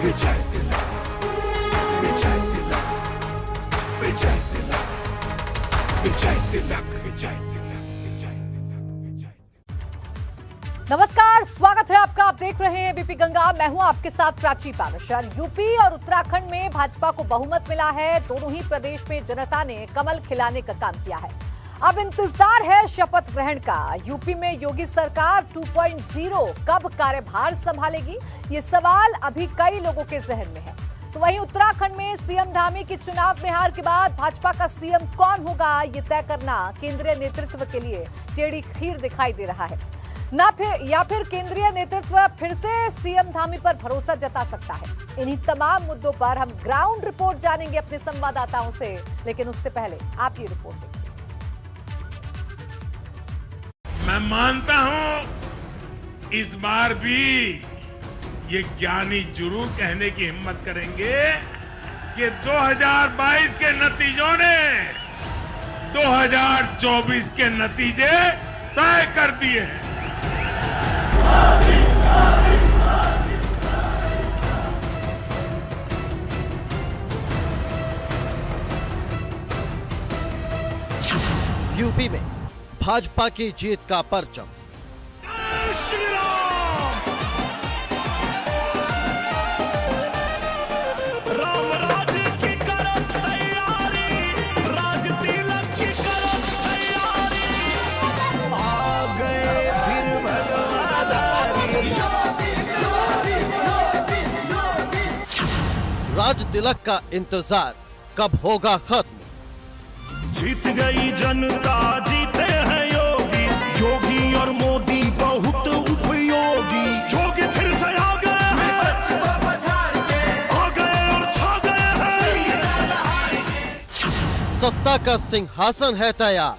विजय तिलक, विजय तिलक, विजय तिलक, विजय तिलक, विजय तिलक, विजय तिलक। नमस्कार, स्वागत है आपका। आप देख रहे हैं बीपी गंगा। मैं हूं आपके साथ प्राची पावशर। यूपी और उत्तराखंड में भाजपा को बहुमत मिला है। दोनों ही प्रदेश में जनता ने कमल खिलाने का काम किया है। अब इंतजार है शपथ ग्रहण का। यूपी में योगी सरकार 2.0 कब कार्यभार संभालेगी, ये सवाल अभी कई लोगों के जहन में है। तो वहीं उत्तराखंड में सीएम धामी की चुनाव में हार के बाद भाजपा का सीएम कौन होगा, ये तय करना केंद्रीय नेतृत्व के लिए टेढ़ी खीर दिखाई दे रहा है। या फिर केंद्रीय नेतृत्व फिर से सीएम धामी पर भरोसा जता सकता है। इन्हीं तमाम मुद्दों पर हम ग्राउंड रिपोर्ट जानेंगे अपने संवाददाताओं से, लेकिन उससे पहले आप ये रिपोर्ट देखिए। मैं मानता हूं इस बार भी ये ज्ञानी जरूर कहने की हिम्मत करेंगे कि 2022 के नतीजों ने 2024 के नतीजे तय कर दिए हैं। यूपी में भाजपा की जीत का परचम। राम राज्य की करो तैयारी, राज तिलक की करो तैयारी, आ गए फिर भगवाधारी। राज तिलक का इंतजार कब होगा खत्म? जीत गई जनता, जीते हैं योगी, योगी और मोदी बहुत उपयोगी। योगी फिर से आ गए और छा गए हैं। सत्ता का सिंहासन है तैयार,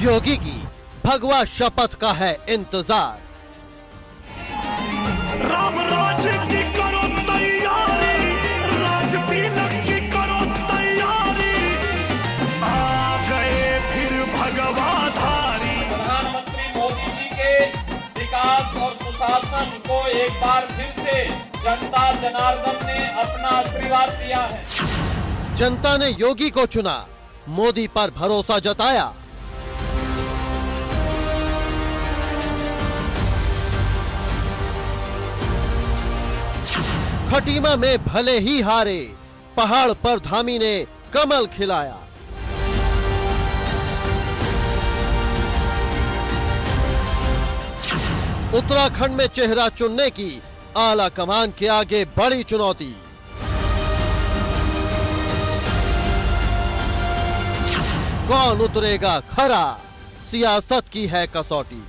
योगी की भगवा शपथ का है इंतजार। राम राज्य की करो तैयारी, राज तिलक की करो तैयारी, आ गए फिर भगवाधारी। प्रधानमंत्री मोदी जी के विकास और सुशासन को एक बार फिर से जनता जनार्दन ने अपना आशीर्वाद दिया है। जनता ने योगी को चुना, मोदी पर भरोसा जताया। खटीमा में भले ही हारे, पहाड़ पर धामी ने कमल खिलाया। उत्तराखंड में चेहरा चुनने की आला कमान के आगे बड़ी चुनौती। कौन उतरेगा खरा, सियासत की है कसौटी।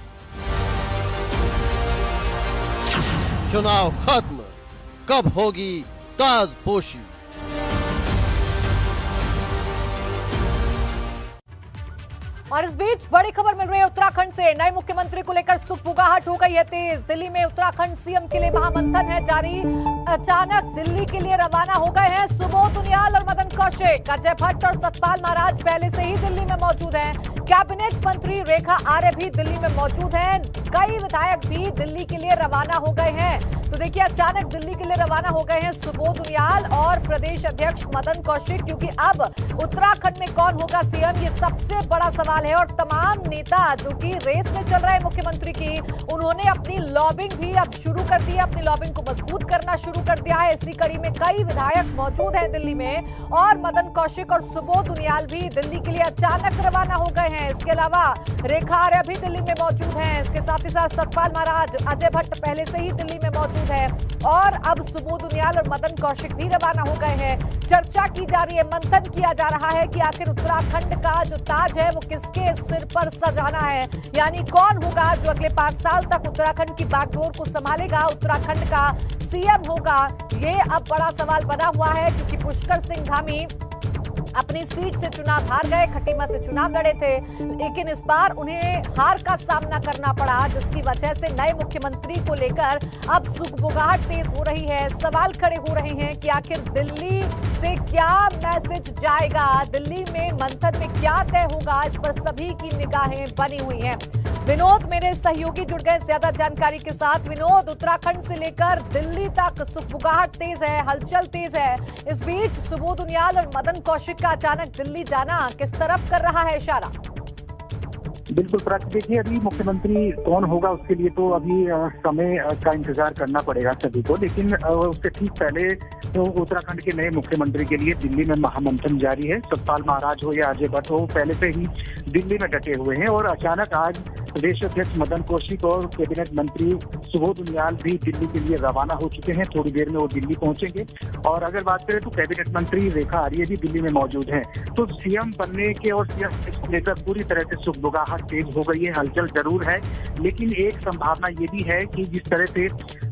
चुनाव खत्म, कब होगी ताजपोशी। और इस बीच बड़ी खबर मिल रही है उत्तराखंड से। नए मुख्यमंत्री को लेकर सुगबुगाहट हो गई है तेज। दिल्ली में उत्तराखंड सीएम के लिए महामंथन है जारी। अचानक दिल्ली के लिए रवाना हो गए हैं सुबोध उनियाल और मदन कौशिक। अजय भट्ट और सतपाल महाराज पहले से ही दिल्ली में मौजूद हैं। कैबिनेट मंत्री रेखा आर्य भी दिल्ली में मौजूद हैं। कई विधायक भी दिल्ली के लिए रवाना हो गए हैं। तो देखिए, अचानक दिल्ली के लिए रवाना हो गए हैं सुबोध उनियाल और प्रदेश अध्यक्ष मदन कौशिक, क्योंकि अब उत्तराखंड में कौन होगा सीएम, ये सबसे बड़ा सवाल है। और तमाम नेता जो कि रेस में चल रहे हैं मुख्यमंत्री की, उन्होंने अपनी लॉबिंग भी अब शुरू कर दी है, अपनी लॉबिंग को मजबूत करना शुरू कर दिया है। इसी कड़ी में कई विधायक मौजूद हैं दिल्ली में और मदन कौशिक और सुबोध उनियाल भी दिल्ली के लिए अचानक रवाना हो गए हैं। इसके अलावा रेखा आर्य भी दिल्ली में मौजूद हैं। इसके साथ ही साथ सतपाल महाराज, अजय भट्ट पहले से ही दिल्ली में मौजूद है और अब सुबोध उनियाल और मदन कौशिक भी रवाना हो गए हैं। चर्चा की जा रही है, मंथन किया जा रहा है कि आखिर उत्तराखंड का जो ताज है वो किसके सिर पर सजाना है, यानी कौन होगा जो अगले 5 साल तक उत्तराखंड की बागडोर को संभालेगा, उत्तराखंड का सीएम होगा। ये अब बड़ा सवाल बना हुआ है, क्योंकि पुष्कर सिंह धामी अपनी सीट से चुनाव हार गए, खटीमा से चुनाव लड़े थे, लेकिन इस बार उन्हें हार का सामना करना पड़ा, जिसकी वजह से नए मुख्यमंत्री को लेकर अब सुगबुगाहट तेज हो रही है। सवाल खड़े हो रहे हैं कि आखिर दिल्ली से क्या मैसेज जाएगा? दिल्ली में मंथन में क्या तय होगा, इस पर सभी की निगाहें बनी हुई हैं। विनोद मेरे सहयोगी जुड़ गए ज्यादा जानकारी के साथ। विनोद, उत्तराखंड से लेकर दिल्ली तक सुगबुगाहट तेज है, हलचल तेज है। इस बीच सुबोध उनियाल और मदन कौशिक का अचानक दिल्ली जाना किस तरफ कर रहा है इशारा? बिल्कुल प्राची, देखिए अभी मुख्यमंत्री कौन होगा उसके लिए तो अभी समय का इंतजार करना पड़ेगा सभी को, लेकिन उससे ठीक पहले तो उत्तराखंड के नए मुख्यमंत्री के लिए दिल्ली में महामंथन जारी है। सतपाल महाराज हो या अजय भट्ट हो, पहले से ही दिल्ली में डटे हुए हैं और अचानक आज प्रदेश अध्यक्ष मदन कौशिक और कैबिनेट मंत्री सुबोध उनियाल भी दिल्ली के लिए रवाना हो चुके हैं। थोड़ी देर में वो दिल्ली पहुंचेंगे। और अगर बात करें तो कैबिनेट मंत्री रेखा आर्य भी दिल्ली में मौजूद हैं। तो सीएम बनने के और सीएम को लेकर पूरी तरह से सुगबुगाहट तेज हो गई है, हलचल जरूर है, लेकिन एक संभावना ये भी है कि जिस तरह से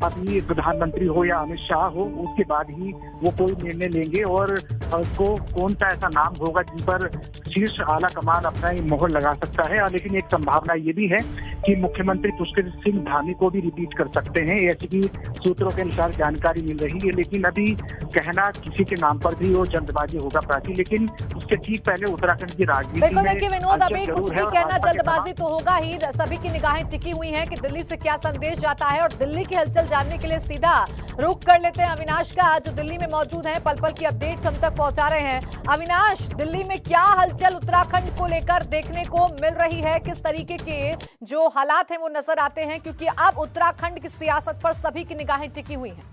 अभी प्रधानमंत्री हो या अमित शाह हो, उसके बाद ही वो कोई निर्णय लेंगे और उसको कौन सा ऐसा नाम होगा जिन पर शीर्ष आला कमान अपना मोहर लगा सकता है। लेकिन एक संभावना ये भी है कि मुख्यमंत्री पुष्कर सिंह धामी को भी रिपीट कर सकते हैं, ऐसी भी सूत्रों के अनुसार जानकारी मिल रही है। लेकिन अभी कहना किसी के नाम पर भी वो जल्दबाजी होगा प्राची, लेकिन उससे ठीक पहले उत्तराखंड की राजनीति बिल्कुल। देखिए विनोद, अभी कुछ भी कहना जल्दबाजी तो होगा ही, सभी की निगाहें टिकी हुई हैं कि दिल्ली से क्या संदेश जाता है। और दिल्ली की हलचल जानने के लिए सीधा रुख कर लेते हैं अविनाश का, जो दिल्ली में मौजूद हैं, पल पल की अपडेट्स हम तक पहुंचा रहे हैं। अविनाश, दिल्ली में क्या हलचल उत्तराखंड को लेकर देखने को मिल रही है? किस तरीके के जो हालात हैं वो नजर आते हैं, क्योंकि अब उत्तराखंड की सियासत पर सभी की निगाहें टिकी हुई हैं।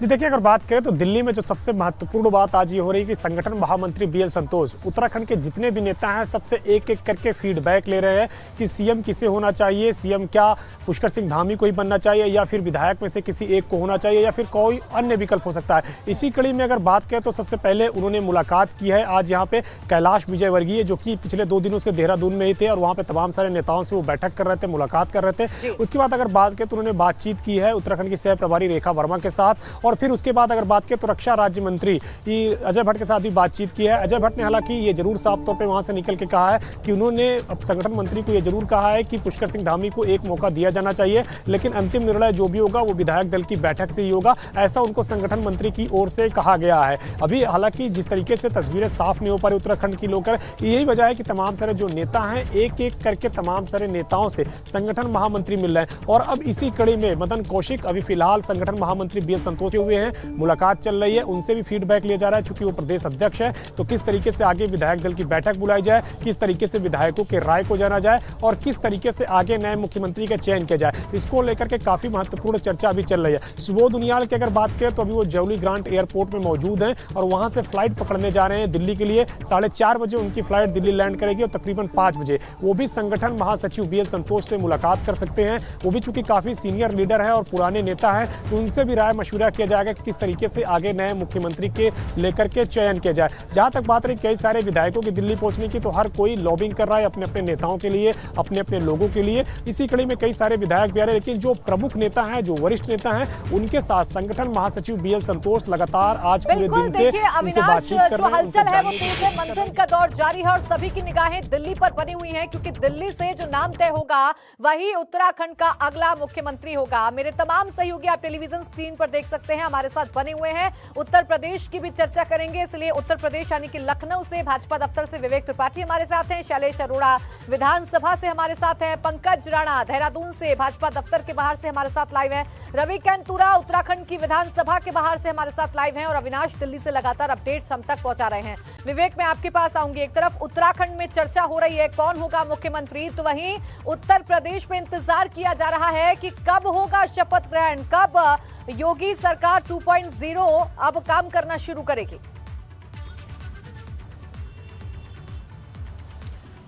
जी देखिए, अगर बात करें तो दिल्ली में जो सबसे महत्वपूर्ण बात आज ये हो रही है कि संगठन महामंत्री बीएल संतोष उत्तराखंड के जितने भी नेता हैं सबसे एक एक करके फीडबैक ले रहे हैं कि सीएम किसे होना चाहिए, सीएम क्या पुष्कर सिंह धामी को ही बनना चाहिए या फिर विधायक में से किसी एक को होना चाहिए या फिर कोई अन्य विकल्प हो सकता है। इसी कड़ी में अगर बात करें तो सबसे पहले उन्होंने मुलाकात की है आज यहाँ पे कैलाश विजयवर्गीय, जो कि पिछले 2 दिनों से देहरादून में ही थे और वहाँ पे तमाम सारे नेताओं से वो बैठक कर रहे थे, मुलाकात कर रहे थे। उसके बाद अगर बात करें तो उन्होंने बातचीत की है उत्तराखंड की सह प्रभारी रेखा वर्मा के साथ। और फिर उसके बाद अगर बात करें तो रक्षा राज्य मंत्री अजय भट्ट के साथ भी बातचीत की है। अजय भट्ट ने हालांकि ये जरूर साफ तौर पे वहां से निकल के कहा है कि उन्होंने संगठन मंत्री को ये जरूर कहा है कि पुष्कर सिंह धामी को एक मौका दिया जाना चाहिए, लेकिन अंतिम निर्णय जो भी होगा वो विधायक दल की बैठक से ही होगा, ऐसा उनको संगठन मंत्री की ओर से कहा गया है। अभी हालांकि जिस तरीके से तस्वीरें साफ नहीं हो पा रही उत्तराखंड की लेकर, यही वजह है कि तमाम सारे जो नेता हैं एक एक करके तमाम सारे नेताओं से संगठन महामंत्री मिल रहे हैं। और अब इसी कड़ी में मदन कौशिक अभी फिलहाल संगठन महामंत्री बीएल संतोष हुए हैं, मुलाकात चल रही है, उनसे भी फीडबैक लिया जा रहा है। चूंकि वो प्रदेश अध्यक्ष है तो किस तरीके से आगे विधायक दल की बैठक बुलाई जाए, किस तरीके से विधायकों के राय को जाना जाए और किस तरीके से आगे नए मुख्यमंत्री का चयन किया जाए, इसको लेकर के काफी महत्वपूर्ण चर्चा अभी चल रही है। सुबोध उनियाल की अगर बात करें तो अभी वो जौली ग्रांट एयरपोर्ट में मौजूद हैं और वहां से फ्लाइट पकड़ने जा रहे हैं दिल्ली के लिए। 4:30 बजे उनकी फ्लाइट दिल्ली लैंड करेगी और तकरीबन 5 बजे वो भी संगठन महासचिव बीएल संतोष से मुलाकात कर सकते हैं। वो भी चूंकि काफी सीनियर लीडर है और पुराने नेता है, तो उनसे भी राय मशवरा किया जाएगा कि किस तरीके से आगे नए मुख्यमंत्री के लेकर के चयन किया जाए। जहां तक बात रही कई सारे विधायकों की दिल्ली पहुंचने की, तो हर कोई लॉबिंग कर रहा है अपने अपने नेताओं के लिए, अपने अपने लोगों के लिए। इसी कड़ी में कई सारे विधायक भी आ रहे हैं, लेकिन जो प्रमुख नेता हैं, जो वरिष्ठ नेता हैं, उनके साथ संगठन महासचिव बीएल संतोष लगातार आज पूरे दिन से उनसे बातचीत कर रहे हैं। हलचल है वो तेज है, मंथन का दौर जारी है और सभी की निगाहें दिल्ली पर बनी हुई हैं, क्योंकि दिल्ली से जो नाम तय होगा वही उत्तराखंड का अगला मुख्यमंत्री होगा। मेरे तमाम सहयोगी आप टेलीविजन स्क्रीन पर देख सकते हैं, हमारे साथ बने हुए हैं। उत्तर प्रदेश की भी चर्चा करेंगे, इसलिए उत्तर प्रदेश यानी कि लखनऊ से भाजपा दफ्तर से विवेक त्रिपाठी हमारे साथ हैं, शैलेश अरोड़ा विधानसभा से हमारे साथ हैं, पंकज राणा देहरादून से भाजपा दफ्तर के बाहर से हमारे साथ लाइव है, रवि कैंतुरा उत्तराखंड की विधानसभा के बाहर से हमारे साथ लाइव हैं और अविनाश दिल्ली से लगातार अपडेट्स हम तक पहुंचा रहे हैं। विवेक, मैं आपके पास आऊंगी। एक तरफ उत्तराखंड में चर्चा हो रही है कौन होगा मुख्यमंत्री, तो वहीं उत्तर प्रदेश में इंतजार किया जा रहा है कि कब होगा शपथ ग्रहण, कब योगी सरकार 2.0 अब काम करना शुरू करेगी।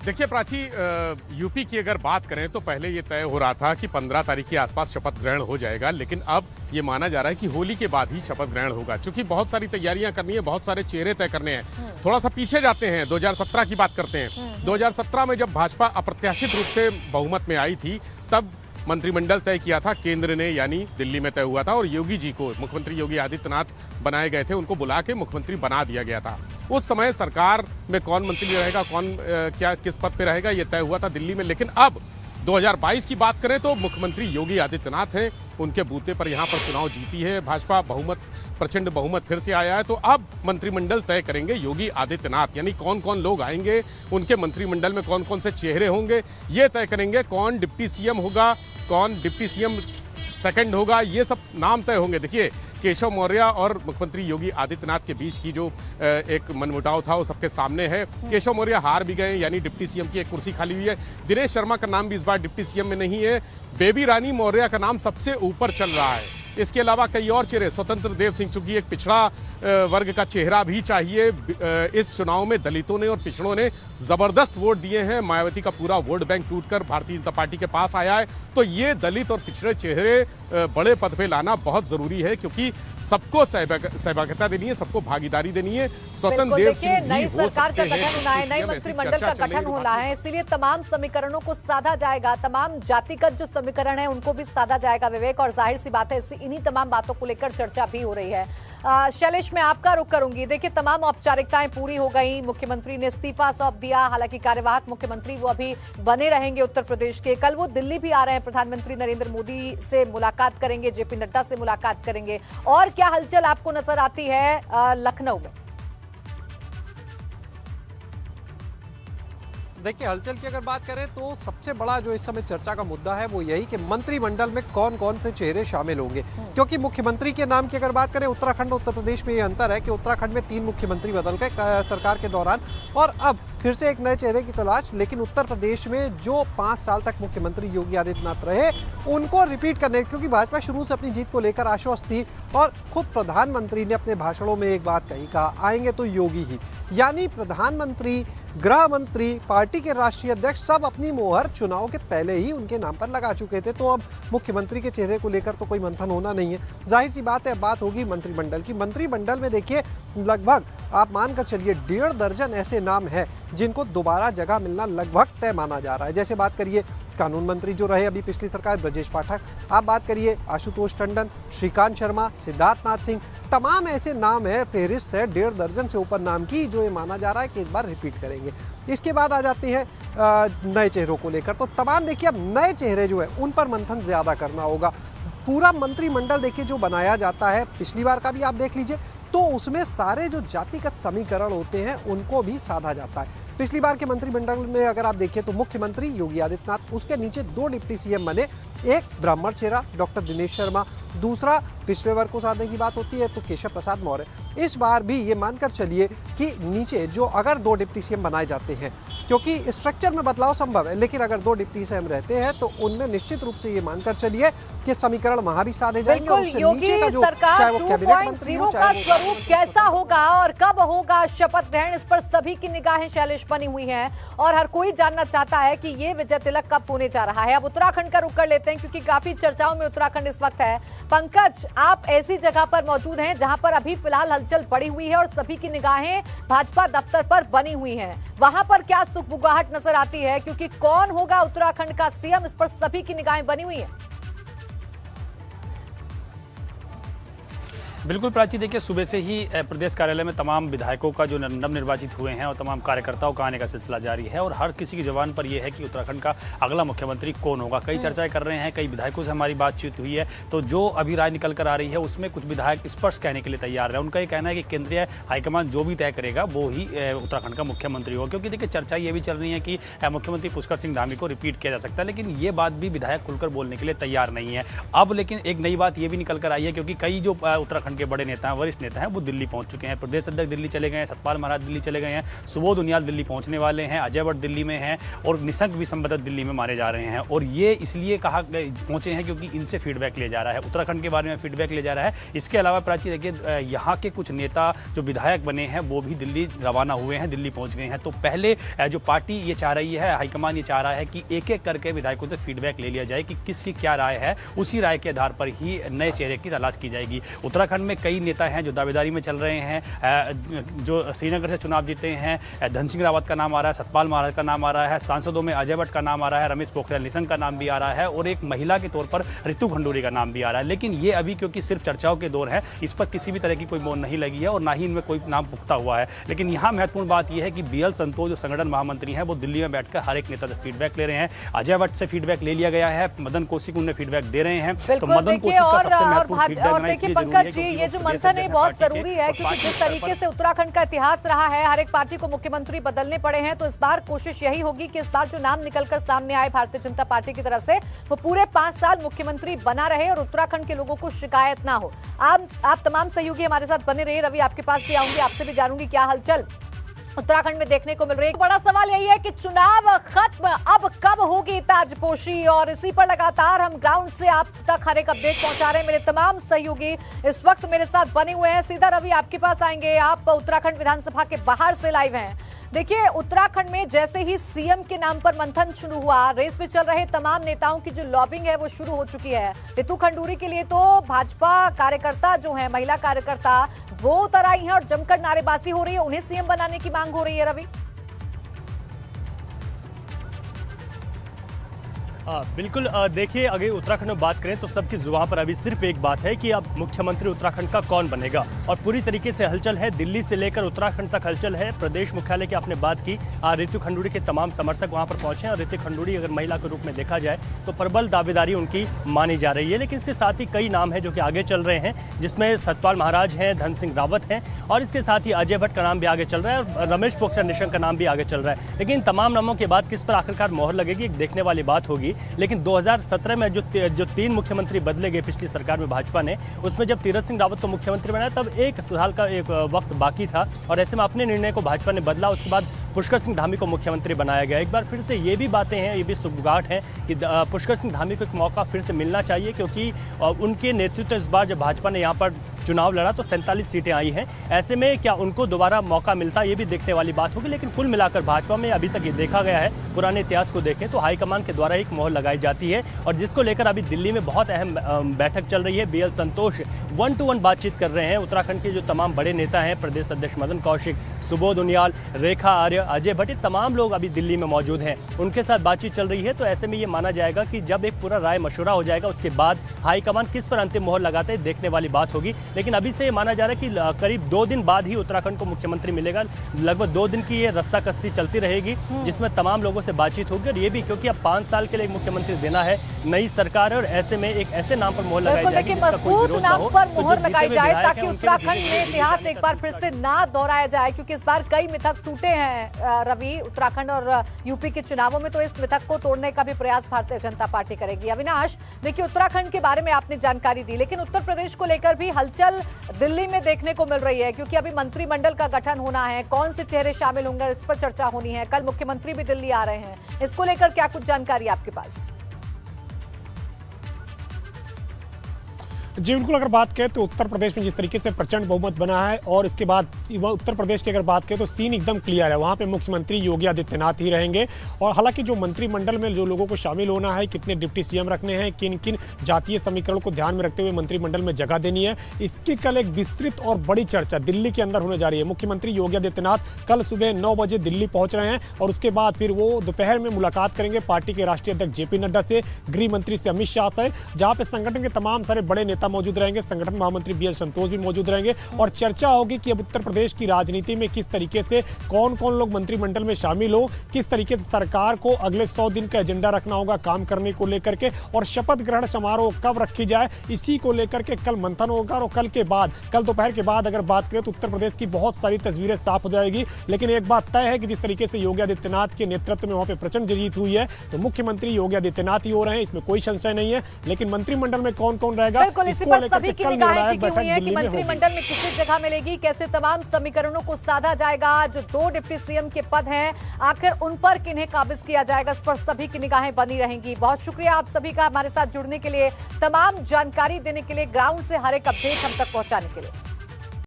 देखिए प्राची, यूपी की अगर बात करें तो पहले ये तय हो रहा था कि 15 तारीख के आसपास शपथ ग्रहण हो जाएगा, लेकिन अब ये माना जा रहा है कि होली के बाद ही शपथ ग्रहण होगा, क्योंकि बहुत सारी तैयारियां करनी है, बहुत सारे चेहरे तय करने हैं। थोड़ा सा पीछे जाते हैं, 2017 की बात करते हैं। 2017 में जब भाजपा अप्रत्याशित रूप से बहुमत में आई थी, तब मंत्रिमंडल तय किया था केंद्र ने, यानी दिल्ली में तय हुआ था और योगी जी को, मुख्यमंत्री योगी आदित्यनाथ बनाए गए थे, उनको बुला के मुख्यमंत्री बना दिया गया था। उस समय सरकार में कौन मंत्री रहेगा, कौन क्या किस पद पे रहेगा, ये तय हुआ था दिल्ली में। लेकिन अब 2022 की बात करें तो मुख्यमंत्री योगी आदित्यनाथ हैं, उनके बूते पर यहाँ पर चुनाव जीती है भाजपा, बहुमत, प्रचंड बहुमत फिर से आया है। तो अब मंत्रिमंडल तय करेंगे योगी आदित्यनाथ, यानी कौन कौन लोग आएंगे, उनके मंत्रिमंडल में कौन कौन से चेहरे होंगे, ये तय करेंगे। कौन डिप्टी सीएम होगा, कौन डिप्टी सीएम सेकंड होगा, ये सब नाम तय होंगे। देखिए, केशव मौर्य और मुख्यमंत्री योगी आदित्यनाथ के बीच की जो एक मनमुटाव था वो सबके सामने है। केशव मौर्य हार भी गए, यानी डिप्टी सीएम की एक कुर्सी खाली हुई है। दिनेश शर्मा का नाम भी इस बार डिप्टी सीएम में नहीं है। बेबी रानी मौर्य का नाम सबसे ऊपर चल रहा है। इसके अलावा कई और चेहरे, स्वतंत्र देव सिंह, चूंकि एक पिछड़ा वर्ग का चेहरा भी चाहिए। इस चुनाव में दलितों ने और पिछड़ों ने जबरदस्त वोट दिए हैं। मायावती का पूरा वोट बैंक टूटकर भारतीय जनता पार्टी के पास आया है। तो ये दलित और पिछड़े चेहरे बड़े पद पे लाना बहुत जरूरी है, क्योंकि सबको सहभागिता देनी है, सबको भागीदारी देनी है। स्वतंत्र देव सिंह नई सरकार का गठन होना है, नई मंत्रिमंडल का गठन होना है, इसलिए तमाम समीकरणों को साधा जाएगा, तमाम जातिगत जो समीकरण है उनको भी साधा जाएगा विवेक। और जाहिर सी बात है इन्हीं तमाम बातों को लेकर चर्चा भी हो रही है। शैलेश, मैं आपका रुख करूंगी। देखिए, तमाम औपचारिकताएं पूरी हो गई, मुख्यमंत्री ने इस्तीफा सौंप दिया। हालांकि कार्यवाहक मुख्यमंत्री वो अभी बने रहेंगे उत्तर प्रदेश के। कल वो दिल्ली भी आ रहे हैं, प्रधानमंत्री नरेंद्र मोदी से मुलाकात करेंगे, जेपी नड्डा से मुलाकात करेंगे। और क्या हलचल आपको नजर आती है लखनऊ में? देखिए, हलचल की अगर बात करें तो सबसे बड़ा जो इस समय चर्चा का मुद्दा है वो यही कि मंत्रिमंडल में कौन कौन से चेहरे शामिल होंगे। क्योंकि मुख्यमंत्री के नाम की अगर बात करें, उत्तराखंड और उत्तर प्रदेश में ये अंतर है कि उत्तराखंड में 3 मुख्यमंत्री बदल गए सरकार के दौरान, और अब फिर से एक नए चेहरे की तलाश। लेकिन उत्तर प्रदेश में जो 5 साल तक मुख्यमंत्री योगी आदित्यनाथ रहे, उनको रिपीट करने, क्योंकि भाजपा शुरू से अपनी जीत को लेकर आश्वस्त थी और खुद प्रधानमंत्री ने अपने भाषणों में एक बात कही, कहा आएंगे तो योगी ही। यानी प्रधानमंत्री, गृह मंत्री, पार्टी के राष्ट्रीय अध्यक्ष सब अपनी मोहर चुनाव के पहले ही उनके नाम पर लगा चुके थे। तो अब मुख्यमंत्री के चेहरे को लेकर तो कोई मंथन होना नहीं है। जाहिर सी बात है, बात होगी मंत्रिमंडल की। मंत्रिमंडल में देखिए, लगभग आप मानकर चलिए 1.5 दर्जन ऐसे नाम हैं जिनको दोबारा जगह मिलना लगभग तय माना जा रहा है। जैसे बात करिए कानून मंत्री जो रहे अभी पिछली सरकार, ब्रजेश पाठक, आप बात करिए आशुतोष टंडन, श्रीकांत शर्मा, सिद्धार्थनाथ सिंह, तमाम ऐसे नाम है, फेहरिस्त है 1.5 दर्जन से ऊपर नाम की, जो ये माना जा रहा है कि एक बार रिपीट करेंगे। इसके बाद आ जाते हैं नए चेहरों को लेकर। तो तमाम देखिए, अब नए चेहरे जो है उन पर मंथन ज्यादा करना होगा। पूरा मंत्रिमंडल देखिए जो बनाया जाता है, पिछली बार का भी आप देख लीजिए, तो उसमें सारे जो जातिगत समीकरण होते हैं उनको भी साधा जाता है। पिछली बार के मंत्रिमंडल में अगर आप देखिए तो मुख्यमंत्री योगी आदित्यनाथ, उसके नीचे 2 डिप्टी सीएम बने, एक ब्राह्मण चेहरा डॉक्टर दिनेश शर्मा, दूसरा पिछड़े वर्ग को साधने की बात होती है तो केशव प्रसाद मौर्य। इस बार भी ये मानकर चलिए कि नीचे जो अगर 2 डिप्टी सीएम बनाए जाते हैं, क्योंकि स्ट्रक्चर में बदलाव संभव है, लेकिन अगर 2 डिप्टी सीएम रहते हैं तो उनमें निश्चित रूप से ये मानकर चलिए कि समीकरण वहां भी साधे जाएंगे। और उससे नीचे का जो चाहे वो कैबिनेट मंत्री हो, चाहे स्वरूप कैसा होगा और कब होगा शपथ ग्रहण, इस पर सभी की निगाहें शैलेश बनी हुई हैं और हर कोई जानना चाहता है कि ये विजय तिलक कब होने जा रहा है। अब उत्तराखंड का रुख कर लेते हैं, क्योंकि काफी चर्चाओं में उत्तराखंड इस वक्त है। पंकज, आप ऐसी जगह पर मौजूद हैं जहां पर अभी फिलहाल हलचल पड़ी हुई है और सभी की निगाहें भाजपा दफ्तर पर बनी हुई हैं। वहां पर क्या सुगबुगाहट नजर आती है, क्योंकि कौन होगा उत्तराखंड का सीएम, इस पर सभी की निगाहें बनी हुई हैं। बिल्कुल प्राची, देखिए सुबह से ही प्रदेश कार्यालय में तमाम विधायकों का जो नवनिर्वाचित हुए हैं और तमाम कार्यकर्ताओं का आने का सिलसिला जारी है और हर किसी की जबान पर यह है कि उत्तराखंड का अगला मुख्यमंत्री कौन होगा। कई चर्चाएं कर रहे हैं, कई विधायकों से हमारी बातचीत हुई है, तो जो अभी राय निकल कर आ रही है उसमें कुछ विधायक स्पष्ट कहने के लिए तैयार है। उनका ये कहना है कि केंद्रीय हाईकमान जो भी तय करेगा वो ही उत्तराखंड का मुख्यमंत्री होगा। क्योंकि देखिए चर्चा ये भी चल रही है कि मुख्यमंत्री पुष्कर सिंह धामी को रिपीट किया जा सकता है, लेकिन ये बात भी विधायक खुलकर बोलने के लिए तैयार नहीं है। अब लेकिन एक नई बात ये भी निकल कर आई है, क्योंकि कई जो उत्तराखंड के बड़े नेता हैं, नेता हैं, वो दिल्ली पहुंच चुके हैं। प्रदेश अध्यक्ष दिल्ली चले गए हैं, सतपाल महाराज दिल्ली चले गए हैं, सुबोध उनियाल दिल्ली पहुंचने वाले हैं, अजय भट्ट दिल्ली में हैं और निशंक भी संभवतः दिल्ली में मारे जा रहे हैं। और ये इसलिए पहुंचे हैं क्योंकि इनसे फीडबैक लिया जा रहा है, उत्तराखंड के बारे में फीडबैक लिया जा रहा है। इसके अलावा प्राची देखिए, यहाँ के कुछ नेता जो विधायक बने हैं वो भी दिल्ली रवाना हुए हैं, दिल्ली पहुंच गए हैं। तो पहले जो पार्टी ये चाह रही है, हाईकमान ये चाह रहा है कि एक एक करके विधायकों से फीडबैक ले लिया जाए कि किसकी क्या राय है, उसी राय के आधार पर ही नए चेहरे की तलाश की जाएगी। उत्तराखंड उत्तराखंड में कई नेता हैं जो दावेदारी में चल रहे हैं, जो श्रीनगर से चुनाव जीते हैं। धन सिंह रावत का नाम आ रहा है, सतपाल महाराज का नाम आ रहा है, सांसदों में अजय भट्ट का नाम आ रहा है, रमेश पोखरियाल निशंक का नाम भी आ रहा है और एक महिला के तौर पर रितु खंडूरी का नाम भी आ रहा है। लेकिन ये अभी क्योंकि सिर्फ चर्चाओं के दौर है, इस पर किसी भी तरह की कोई मोहर नहीं लगी है और ना ही इनमें कोई नाम पुख्ता हुआ है। लेकिन यहाँ महत्वपूर्ण बात यह है कि बीएल संतोष जो संगठन महामंत्री हैं वो दिल्ली में बैठकर हर एक नेता से फीडबैक ले रहे हैं। अजय भट्ट से फीडबैक ले लिया गया है, मदन कौशिक उन्हें फीडबैक दे रहे हैं। तो मदन कौशिक का सबसे महत्वपूर्ण फीडबैक देखिए पंकज जी, ये जो मंथन है बहुत जरूरी है क्योंकि जिस तरीके से उत्तराखंड का इतिहास रहा है, हर एक पार्टी को मुख्यमंत्री बदलने पड़े हैं, तो इस बार कोशिश यही होगी कि इस बार जो नाम निकलकर सामने आए भारतीय जनता पार्टी की तरफ से, वो पूरे 5 साल मुख्यमंत्री बना रहे और उत्तराखंड के लोगों को शिकायत ना हो। आप तमाम सहयोगी हमारे साथ बने रहिए। रवि, आपके पास भी आऊंगी, आपसे भी जानूंगी क्या हलचल उत्तराखंड में देखने को मिल रही है। बड़ा सवाल यही है कि चुनाव खत्म अब कब होगी ताजपोशी, और इसी पर लगातार हम ग्राउंड से आप तक हर एक अपडेट पहुंचा रहे हैं। मेरे तमाम सहयोगी इस वक्त मेरे साथ बने हुए हैं। सीधा रवि आपके पास आएंगे, आप उत्तराखंड विधानसभा के बाहर से लाइव हैं। देखिए, उत्तराखंड में जैसे ही सीएम के नाम पर मंथन शुरू हुआ, रेस में चल रहे तमाम नेताओं की जो लॉबिंग है वो शुरू हो चुकी है। रितु खंडूरी के लिए तो भाजपा कार्यकर्ता जो है, महिला कार्यकर्ता, वो उतर आई हैं और जमकर नारेबाजी हो रही है, उन्हें सीएम बनाने की मांग हो रही है। रवि, बिल्कुल, देखिए, अगर उत्तराखंड में बात करें तो सबकी जुबान पर अभी सिर्फ एक बात है कि अब मुख्यमंत्री उत्तराखंड का कौन बनेगा, और पूरी तरीके से हलचल है। दिल्ली से लेकर उत्तराखंड तक हलचल है। प्रदेश मुख्यालय की आपने बात की, रितु खंडूरी के तमाम समर्थक वहां पर पहुंचे हैं और रितु खंडूरी अगर महिला के रूप में देखा जाए तो प्रबल दावेदारी उनकी मानी जा रही है। लेकिन इसके साथ ही कई नाम हैं जो कि आगे चल रहे हैं, जिसमें सतपाल महाराज हैं, धन सिंह रावत हैं और इसके साथ ही अजय भट्ट का नाम भी आगे चल रहा है और रमेश पोखरियाल निशंक का नाम भी आगे चल रहा है। लेकिन तमाम नामों के बाद किस पर आखिरकार मोहर लगेगी, एक देखने वाली बात होगी। लेकिन 2017 में जो 3 मुख्यमंत्री बदले गए पिछली सरकार में भाजपा ने, उसमें जब तीरथ सिंह रावत को मुख्यमंत्री बनाया तब 1 साल का एक वक्त बाकी था और ऐसे में अपने निर्णय को भाजपा ने बदला। उसके बाद पुष्कर सिंह धामी को मुख्यमंत्री बनाया गया। एक बार फिर से ये भी बातें हैं, ये भी सुगबुगाहट है कि पुष्कर सिंह धामी को एक मौका फिर से मिलना चाहिए, क्योंकि उनके नेतृत्व इस बार जब भाजपा ने यहाँ पर चुनाव लड़ा तो 47 सीटें आई हैं। ऐसे में क्या उनको दोबारा मौका मिलता, ये भी देखने वाली बात होगी। लेकिन कुल मिलाकर भाजपा में अभी तक ये देखा गया है, पुराने इतिहास को देखें तो हाईकमान के द्वारा एक मोहर लगाई जाती है और जिसको लेकर अभी दिल्ली में बहुत अहम बैठक चल रही है। बीएल संतोष 1-to-1 बातचीत कर रहे हैं। उत्तराखंड के जो तमाम बड़े नेता हैं, प्रदेश अध्यक्ष मदन कौशिक, सुबोध उनियाल, रेखा आर्य, अजय भट्ट, तमाम लोग अभी दिल्ली में मौजूद हैं, उनके साथ बातचीत चल रही है। तो ऐसे में ये माना जाएगा कि जब एक पूरा राय मशवरा हो जाएगा उसके बाद हाईकमान किस पर अंतिम मोहर लगाते हैं, देखने वाली बात होगी। लेकिन अभी से माना जा रहा है कि करीब 2 दिन बाद ही उत्तराखंड को मुख्यमंत्री मिलेगा। लगभग 2 दिन की ये रस्साकस्सी चलती रहेगी जिसमें तमाम लोगों से बातचीत होगी और ये भी क्योंकि अब 5 साल के लिए एक मुख्यमंत्री देना है, नई सरकार है और ऐसे में एक ऐसे नाम पर मोहर लगाई जाएगी जिसका कोई विरोध ना हो, मोहर लगाई जाए ताकि उत्तराखंड में इतिहास एक बार फिर से ना दोहराया जाए, क्योंकि इस बार कई मिथक टूटे हैं। रवि, उत्तराखंड और यूपी के चुनावों में तो इस मिथक को तोड़ने का भी प्रयास भारतीय जनता पार्टी करेगी। अविनाश, देखिए, उत्तराखंड के बारे में आपने जानकारी दी, लेकिन उत्तर प्रदेश को लेकर भी हलचल दिल्ली में देखने को मिल रही है, क्योंकि अभी मंत्रिमंडल का गठन होना है, कौन से चेहरे शामिल होंगे इस पर चर्चा होनी है। कल मुख्यमंत्री भी दिल्ली आ रहे हैं, इसको लेकर क्या कुछ जानकारी आपके पास? जी बिल्कुल, अगर बात करें तो उत्तर प्रदेश में जिस तरीके से प्रचंड बहुमत बना है और इसके बाद उत्तर प्रदेश की अगर बात करें तो सीन एकदम क्लियर है। वहाँ पे मुख्यमंत्री योगी आदित्यनाथ ही रहेंगे और हालांकि जो मंत्रिमंडल में जो लोगों को शामिल होना है, कितने डिप्टी सीएम रखने हैं, किन किन जातीय समीकरण को ध्यान में रखते हुए मंत्रिमंडल में जगह देनी है, इसकी कल एक विस्तृत और बड़ी चर्चा दिल्ली के अंदर होने जा रही है। मुख्यमंत्री योगी आदित्यनाथ कल सुबह 9 बजे दिल्ली पहुँच रहे हैं और उसके बाद फिर वो दोपहर में मुलाकात करेंगे पार्टी के राष्ट्रीय अध्यक्ष JP नड्डा से, गृह मंत्री से अमित शाह से, जहाँ पे संगठन के तमाम सारे बड़े नेता मौजूद रहेंगे। संगठन महामंत्री बीएल संतोष भी मौजूद रहेंगे और चर्चा होगी कि अब उत्तर प्रदेश की राजनीति में किस तरीके से कौन कौन लोग मंत्रिमंडल में शामिल हो, किस तरीके से सरकार को अगले 100 दिन का एजेंडा रखना होगा काम करने को लेकर के, और शपथ ग्रहण समारोह कब रखी जाए, इसी को लेकर के कल मंथन होगा। और कल दोपहर के बाद अगर बात करें तो उत्तर प्रदेश की बहुत सारी तस्वीरें साफ हो जाएगी। लेकिन एक बात तय है कि जिस तरीके से योगी आदित्यनाथ के नेतृत्व में वहां पे प्रचंड जीत हुई है तो मुख्यमंत्री योगी आदित्यनाथ ही हो रहे हैं, इसमें कोई संशय नहीं है। लेकिन मंत्रिमंडल में कौन कौन रहेगा, इसको लेकर के कल मंत्रिमंडल में किसी जगह मिलेगी, कैसे तमाम समीकरणों को साधा जाएगा, जो 2 डिप्टी सीएम के पद हैं आखिर उन पर किन्हें काबिज किया जाएगा, इस पर सभी की निगाहें बनी रहेंगी। बहुत शुक्रिया आप सभी का हमारे साथ जुड़ने के लिए, तमाम जानकारी देने के लिए, ग्राउंड से हर एक अपडेट हम तक पहुंचाने के लिए।